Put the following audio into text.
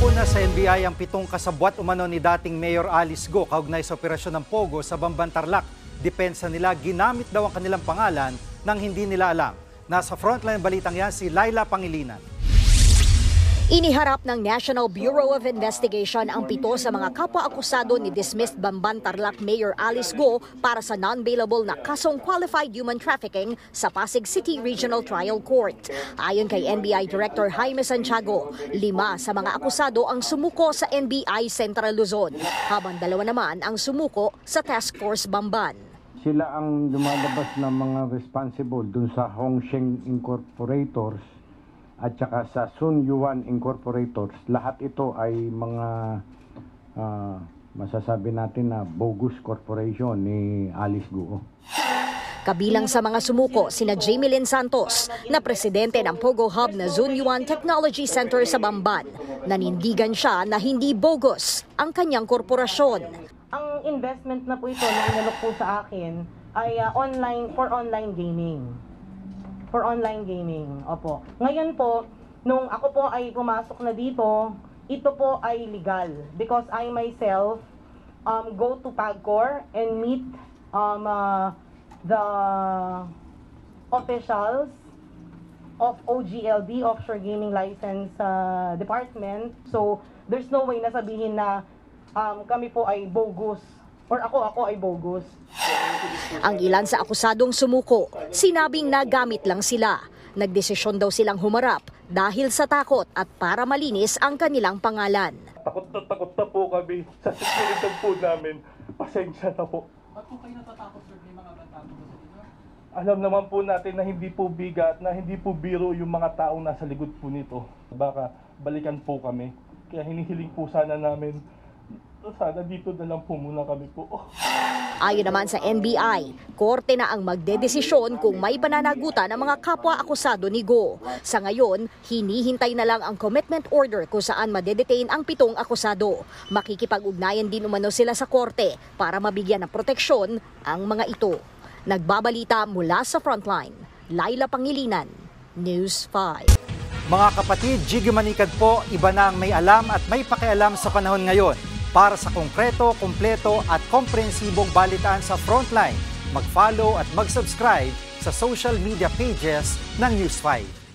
Napuna sa NBI ang 7 kasabwat umano ni dating Mayor Alice Go kaugnay sa operasyon ng Pogo sa Bamban, Tarlac. Depensa nila, ginamit daw ang kanilang pangalan nang hindi nila alam. Nasa frontline balitang yan si Laila Pangilinan. Iniharap ng National Bureau of Investigation ang 7 sa mga kapwa-akusado ni dismissed Bamban Tarlac Mayor Alice Go para sa non-bailable na kasong qualified human trafficking sa Pasig City Regional Trial Court. Ayon kay NBI Director Jaime Santiago, 5 sa mga akusado ang sumuko sa NBI Central Luzon, habang 2 naman ang sumuko sa Task Force Bamban. Sila ang lumalabas ng mga responsible dun sa Hongsheng Incorporators at saka sa Sun Yuan Incorporators. Lahat ito ay mga masasabi natin na bogus corporation ni Alice Go. Kabilang sa mga sumuko sina Jamie Lynn Santos na presidente ng Pogo Hub na Sun Yuan Technology Center sa Bamban. Nanindigan siya na hindi bogus ang kanyang korporasyon. Ang investment na po ito na inalok po sa akin ay online gaming. For online gaming, opo. Ngayon po, nung ako po ay pumasok na dito, ito po ay legal because I myself go to PAGCOR and meet the officials of OGLD, Offshore Gaming License Department. So, there's no way na sabihin na kami po ay bogus or ako ay bogus. Ang ilan sa akusadong sumuko, sinabing nagamit lang sila. Nagdesisyon daw silang humarap dahil sa takot at para malinis ang kanilang pangalan. Takot na po kami sa seguridad po namin. Pasensya na po. Ba't po kayo natatakot, sir? May mga bata po ba sa inyo? Alam naman po natin na hindi po bigat, na hindi po biro yung mga taong nasa likod po nito. Baka balikan po kami. Kaya hinihiling po sana namin, sana dito na lang po muna kami po. Ayon naman sa NBI, korte na ang magdedesisyon kung may pananagutan ang mga kapwa-akusado ni Go. Sa ngayon, hinihintay na lang ang commitment order kung saan madedetain ang 7 akusado. Makikipag-ugnayan din umano sila sa korte para mabigyan ng proteksyon ang mga ito. Nagbabalita mula sa Frontline, Laila Pangilinan, News 5. Mga kapatid, Jiggy Manikad po, iba na ang may alam at may pakialam sa panahon ngayon. Para sa konkreto, kumpleto at komprehensibong balitaan sa Frontline, mag-follow at mag-subscribe sa social media pages ng News 5.